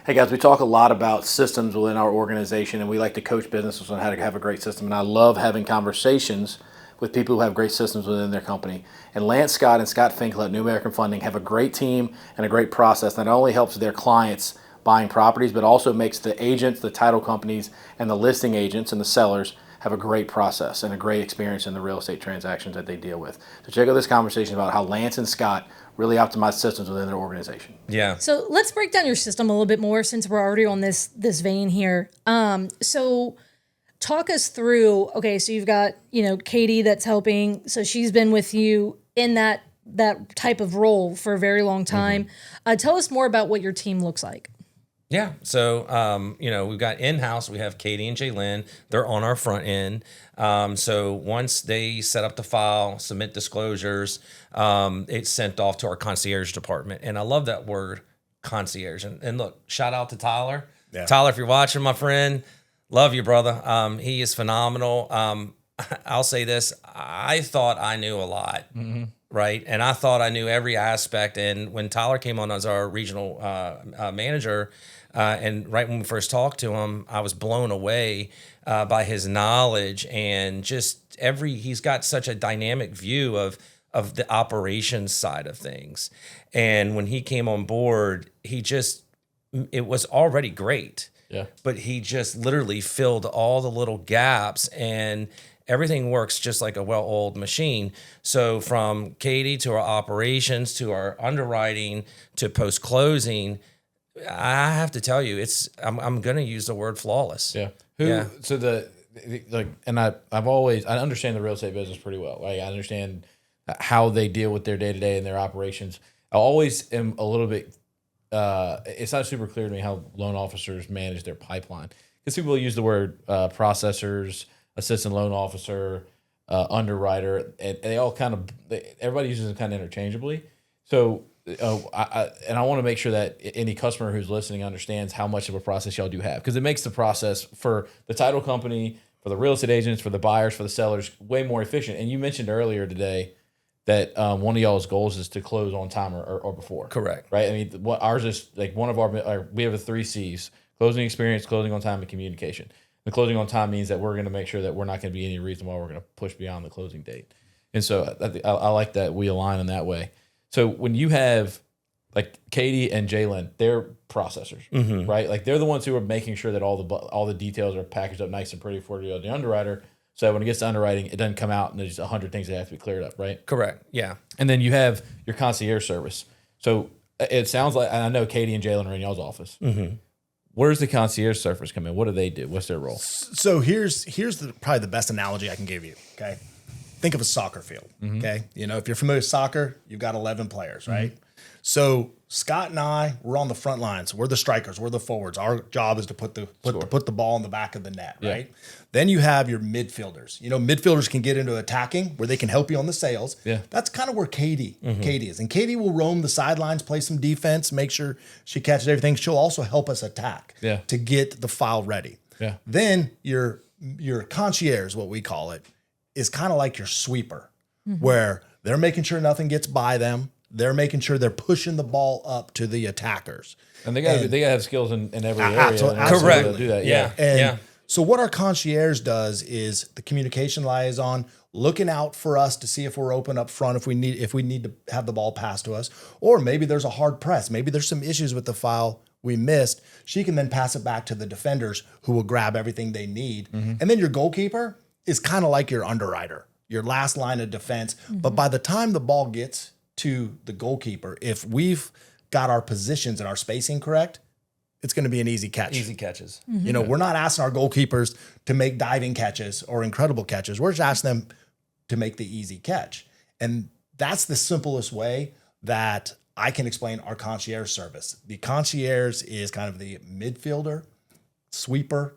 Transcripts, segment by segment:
Hey guys, we talk a lot about systems within our organization, and we like to coach businesses on how to have a great system. And I love having conversations with people who have great systems within their company. And Lance Scott and Scott Finklea at New American Funding have a great team and a great process that not only helps their clients buying properties, but also makes the agents, the title companies, and the listing agents and the sellers have a great process and a great experience in the real estate transactions that they deal with. So check out this conversation about how Lance and Scott really optimize systems within their organization. Yeah. So let's break down your system a little bit more since we're already on this vein here. So talk us through. Okay, so you've got Katie that's helping. So she's been with you in that type of role for a very long time. Tell us more about what your team looks like. Yeah. So, we've got in-house, we have Katie and Jalen. They're on our front end. So once they set up the file, submit disclosures, it's sent off to our concierge department. And I love that word, concierge. And look, shout out to Tyler. Yeah. Tyler, if you're watching, my friend, love you, brother. He is phenomenal. I'll say this. I thought I knew a lot. Mm-hmm. Right. And I thought I knew every aspect. And when Tyler came on as our regional manager, and right when we first talked to him, I was blown away by his knowledge and just he's got such a dynamic view of the operations side of things. And when he came on board, it was already great. Yeah. But he just literally filled all the little gaps, and everything works just like a well-oiled machine. So from Katie to our operations to our underwriting to post-closing, I have to tell you, I'm going to use the word flawless. Yeah. So I understand the real estate business pretty well. Like, I understand how they deal with their day-to-day and their operations. I always am a little bit, it's not super clear to me how loan officers manage their pipeline. Because people use the word processors, assistant loan officer, underwriter, and they all everybody uses them kind of interchangeably. So, I want to make sure that any customer who's listening understands how much of a process y'all do have, because it makes the process for the title company, for the real estate agents, for the buyers, for the sellers, way more efficient. And you mentioned earlier today that one of y'all's goals is to close on time or before. Correct. Right. I mean, what ours is like one of we have a 3 C's: closing experience, closing on time, and communication. The closing on time means that we're going to make sure that we're not going to be any reason why we're going to push beyond the closing date. And so I like that we align in that way. So when you have like Katie and Jalen, they're processors, right? Like, they're the ones who are making sure that all the details are packaged up nice and pretty for the underwriter. So when it gets to underwriting, it doesn't come out and there's 100 things that have to be cleared up, right? Correct. Yeah. And then you have your concierge service. So it sounds like, and I know Katie and Jalen are in y'all's office. Mm-hmm. Where's the concierge service come in? What do they do? What's their role? So here's probably the best analogy I can give you. Okay, think of a soccer field. Mm-hmm. Okay, if you're familiar with soccer, you've got 11 players, right? Mm-hmm. So Scott and I, we're on the front lines. We're the strikers. We're the forwards. Our job is to put the ball in the back of the net, right? Yeah. Then you have your midfielders. Midfielders can get into attacking where they can help you on the sales. Yeah. That's kind of where Katie is. And Katie will roam the sidelines, play some defense, make sure she catches everything. She'll also help us attack to get the file ready. Yeah. Then your concierge, what we call it, is kind of like your sweeper, where they're making sure nothing gets by them. They're making sure they're pushing the ball up to the attackers. And they got to have skills in every area. Absolutely. Correct. To do that. Yeah. And so what our concierge does is the communication liaison, looking out for us to see if we're open up front, if we need to have the ball passed to us, or maybe there's a hard press. Maybe there's some issues with the file we missed. She can then pass it back to the defenders, who will grab everything they need. Mm-hmm. And then your goalkeeper is kind of like your underwriter, your last line of defense. Mm-hmm. But by the time the ball gets to the goalkeeper, if we've got our positions and our spacing correct, it's going to be an easy catch. Easy catches. Mm-hmm. We're not asking our goalkeepers to make diving catches or incredible catches. We're just asking them to make the easy catch. And that's the simplest way that I can explain our concierge service. The concierge is kind of the midfielder, sweeper,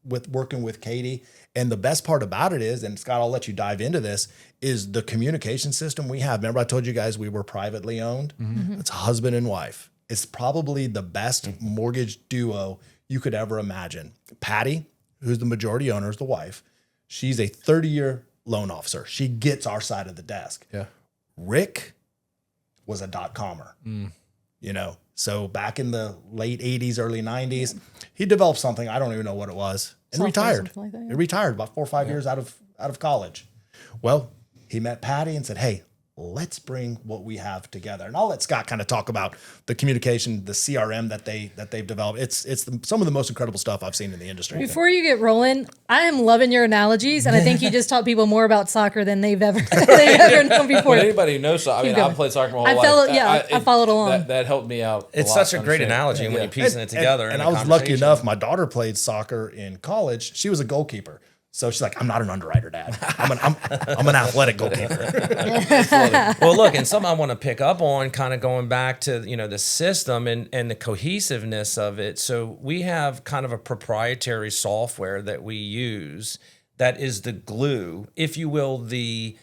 with working with Katie. And the best part about it is, and Scott, I'll let you dive into this, is the communication system we have. Remember I told you guys we were privately owned? Mm-hmm. It's husband and wife. It's probably the best mortgage duo you could ever imagine. Patty, who's the majority owner, is the wife. She's a 30-year loan officer. She gets our side of the desk. Yeah. Rick was a .comer. So back in the late 80s, early 90s, he developed something. I don't even know what it was, and Software, retired. something like that, yeah. He retired about 4 or 5 years out of college. Well, he met Patty and said, hey, let's bring what we have together. And I'll let Scott kind of talk about the communication, the CRM that they've developed. It's some of the most incredible stuff I've seen in the industry. Before you get rolling, I am loving your analogies, and I think you just taught people more about soccer than they've ever known before. Well, anybody who knows soccer, I mean, going. I've played soccer my whole I life. followed- yeah, I followed along. That helped me out. It's lot such a to great understand. analogy when you're piecing it together. And in I a was lucky conversation. enough, my daughter played soccer in college. She was a goalkeeper. So she's like, I'm not an underwriter, Dad. I'm an athletic goalkeeper. Well, look, and something I want to pick up on, kind of going back to the system and the cohesiveness of it. So we have kind of a proprietary software that we use that is the glue, if you will, the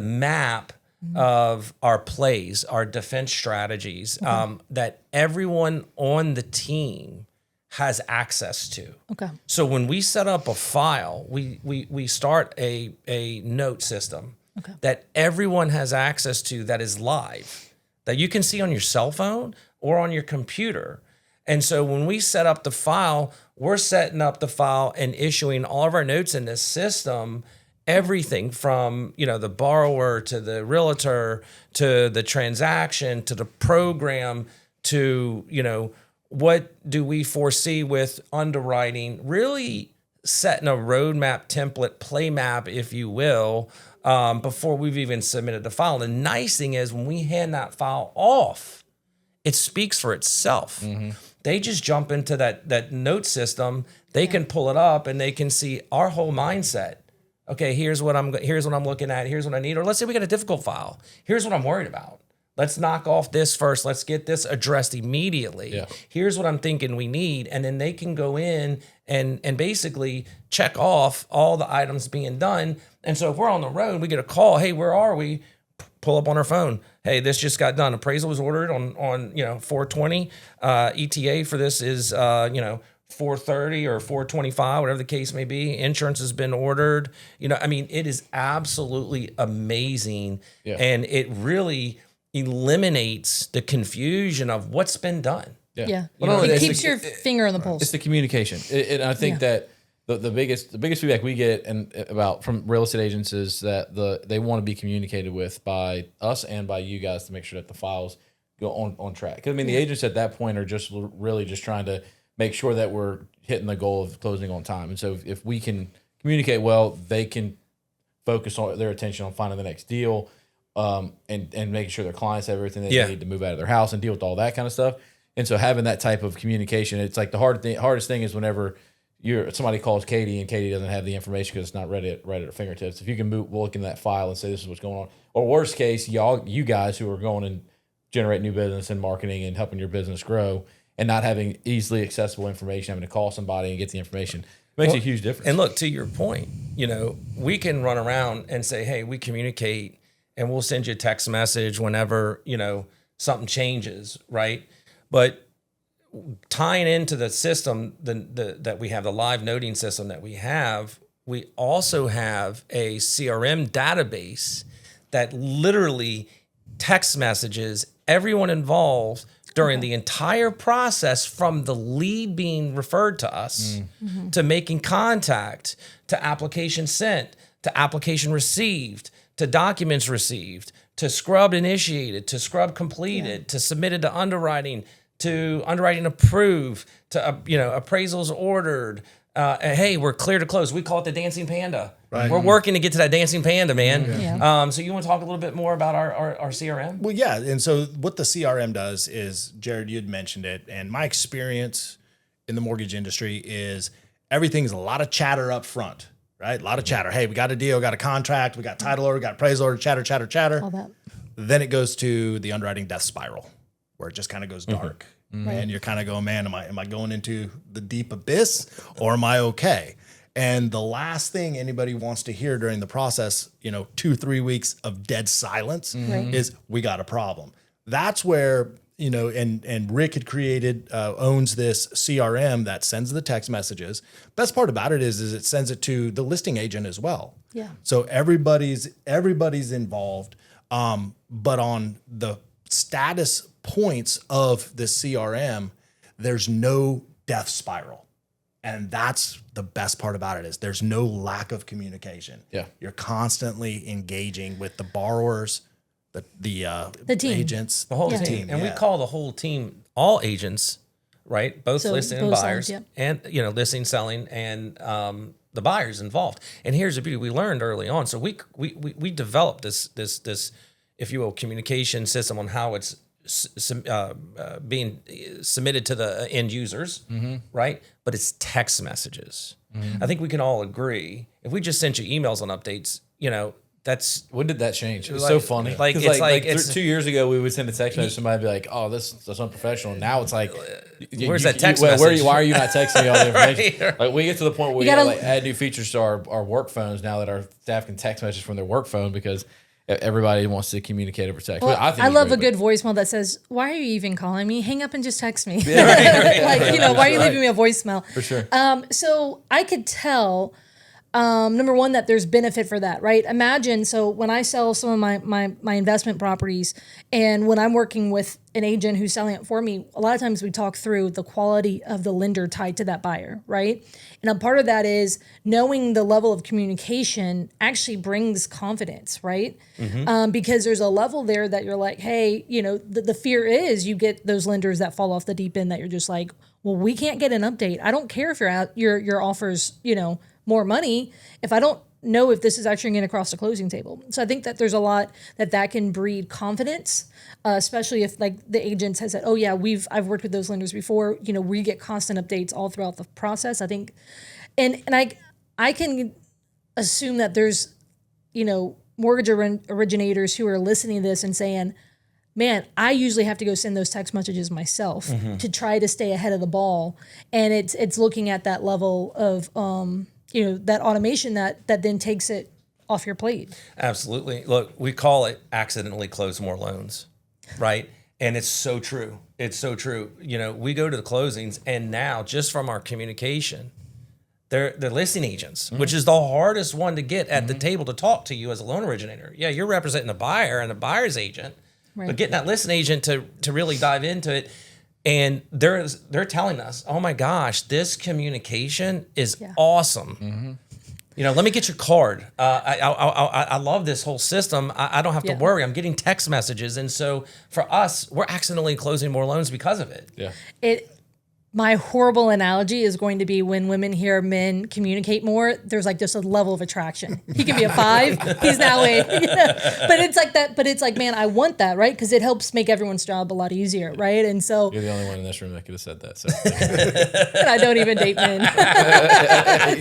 map of our plays, our defense strategies, that everyone on the team has access to. Okay. So when we set up a file, we start a note system that everyone has access to that is live, that you can see on your cell phone or on your computer. And so when we set up the file, we're setting up the file and issuing all of our notes in this system, everything from, the borrower to the realtor to the transaction to the program to, what do we foresee with underwriting, really setting a roadmap, template, play map, if you will, before we've even submitted the file. The nice thing is when we hand that file off, it speaks for itself. They just jump into that note system. They can pull it up and they can see our whole mindset. Okay, here's what I'm looking at. Here's what I need. Or let's say we got a difficult file. Here's what I'm worried about. Let's knock off this first. Let's get this addressed immediately. Yeah. Here's what I'm thinking we need. And then they can go in and basically check off all the items being done. And so if we're on the road, we get a call, hey, where are we? Pull up on our phone. Hey, this just got done. Appraisal was ordered on 420. ETA for this is 430 or 425, whatever the case may be. Insurance has been ordered. It is absolutely amazing. Yeah. And it really eliminates the confusion of what's been done. Yeah. It keeps your finger on the pulse. It's the communication. And I think that the biggest feedback we get from real estate agents is that they want to be communicated with by us and by you guys to make sure that the files go on track. Because the agents at that point are just really just trying to make sure that we're hitting the goal of closing on time. And so if we can communicate well, they can focus on their attention on finding the next deal. And making sure their clients have everything they need to move out of their house and deal with all that kind of stuff. And so having that type of communication, it's like the hardest thing is whenever somebody calls Katie and Katie doesn't have the information because it's not right at her fingertips. If you can look in that file and say this is what's going on, or worst case, you guys who are going and generate new business and marketing and helping your business grow and not having easily accessible information, having to call somebody and get the information. Makes a huge difference. And look, to your point, we can run around and say, hey, we communicate and we'll send you a text message whenever, something changes, right? But tying into the system that we have, the live noting system that we also have a CRM database that literally text messages everyone involved during the entire process, from the lead being referred to us to making contact, to application sent, to application received, to documents received, to scrub initiated, to scrub completed, to submitted to underwriting approved, to appraisals ordered. Hey, we're clear to close. We call it the dancing panda. Right. We're working to get to that dancing panda, man. Yeah. So you want to talk a little bit more about our CRM? Well, yeah. And so what the CRM does is, Jared, you'd mentioned it, and my experience in the mortgage industry is everything's a lot of chatter up front. Right? A lot of chatter. Hey, we got a deal, got a contract, we got title order, got appraisal order, chatter. All that. Then it goes to the underwriting death spiral, where it just kind of goes dark. And you're kind of going, man, am I going into the deep abyss, or am I okay? And the last thing anybody wants to hear during the process, 2-3 weeks of dead silence is, we got a problem. That's where, and Rick had owns this CRM that sends the text messages. Best part about it is it sends it to the listing agent as well. Yeah. So everybody's involved. But on the status points of the CRM, there's no death spiral. And that's the best part about it is there's no lack of communication. Yeah. You're constantly engaging with the borrowers, the team. agents, The whole Yeah. team. And we call the whole team all agents, right? Both So listing and both buyers, sides, and listing, selling, and the buyers involved. And here's the beauty: we learned early on. So we developed this if you will communication system on how it's being submitted to the end users, right? But it's text messages. I think we can all agree if we just sent you emails on updates, that's When did that change? It's Like- so funny. like, 'Cause it's like it's- 2 years ago, we would send a text message to somebody and be like, "Oh, that's unprofessional." Now it's like, Where's that text why message? are you not texting me all the information? Right. Like we get to the point where we You gotta- gotta add new features to our work phones now that our staff can text message from their work phone because everybody wants to communicate over text. Well, I think I it's love great, a good voicemail that says, "Why are you even calling me? Hang up and just text me." Why are you leaving me a voicemail? for sure. So I could tell, number one, that there's benefit for that, right? Imagine, so when I sell some of my investment properties and when I'm working with an agent who's selling it for me, a lot of times we talk through the quality of the lender tied to that buyer, right? And a part of that is knowing the level of communication actually brings confidence, right? Because there's a level there that you're like, hey, the fear is you get those lenders that fall off the deep end that you're just like, well, we can't get an update. I don't care if your offers, more money if I don't know if this is actually going to cross the closing table. So I think that there's a lot that can breed confidence, especially if like the agents has said, oh yeah, I've worked with those lenders before. We get constant updates all throughout the process. I think, and I can assume that there's, mortgage originators who are listening to this and saying, man, I usually have to go send those text messages myself to try to stay ahead of the ball. And it's looking at that level of, that automation that then takes it off your plate. Absolutely. Look, we call it accidentally close more loans, right? And it's so true. It's so true. We go to the closings and now just from our communication, they're listing agents, which is the hardest one to get at the table to talk to you as a loan originator. Yeah, you're representing the buyer and the buyer's agent, but getting that listing agent to really dive into it. And they're telling us, oh my gosh, this communication is awesome. Let me get your card. I love this whole system. I don't have to worry. I'm getting text messages. And so for us, we're accidentally closing more loans because of it. Yeah. My horrible analogy is going to be when women hear men communicate more, there's like just a level of attraction. He can be a 5, he's now a, but it's like that. But it's like, man, I want that, right? Because it helps make everyone's job a lot easier, right? And so You're the only one in this room that could have said that. So and I don't even date men.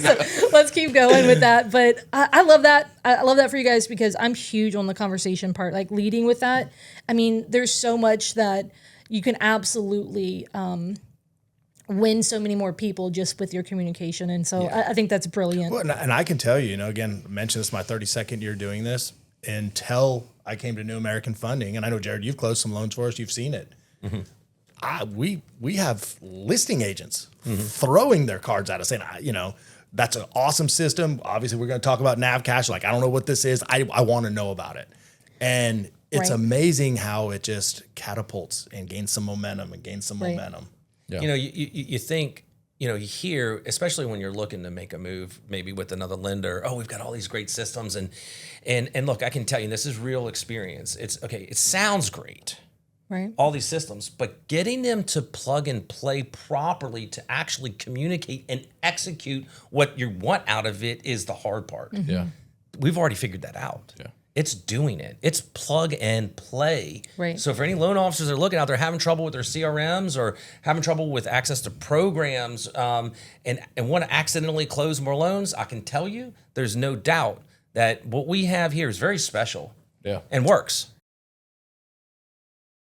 So let's keep going with that. But I love that. I love that for you guys because I'm huge on the conversation part, like leading with that. I mean, there's so much that you can absolutely win so many more people just with your communication. And so I think that's brilliant. Well, and I can tell you, again, I mentioned this my 32nd year doing this until I came to New American Funding. And I know, Jared, you've closed some loans for us. You've seen it. We have listing agents throwing their cards at us saying, that's an awesome system. Obviously, we're going to talk about Nav Cash. Like, I don't know what this is. I want to know about it. And it's amazing how it just catapults and gains some momentum momentum. Yeah. You think, you hear, especially when you're looking to make a move, maybe with another lender, oh, we've got all these great systems. And look, I can tell you, this is real experience. It's okay. It sounds great, Right. all these systems, but getting them to plug and play properly to actually communicate and execute what you want out of it is the hard part. yeah. We've already figured that out. Yeah. It's doing it. It's plug and play. Right. So for any loan officers that are looking out there having trouble with their CRMs or having trouble with access to programs and want to accidentally close more loans, I can tell you there's no doubt that what we have here is very special Yeah. and works.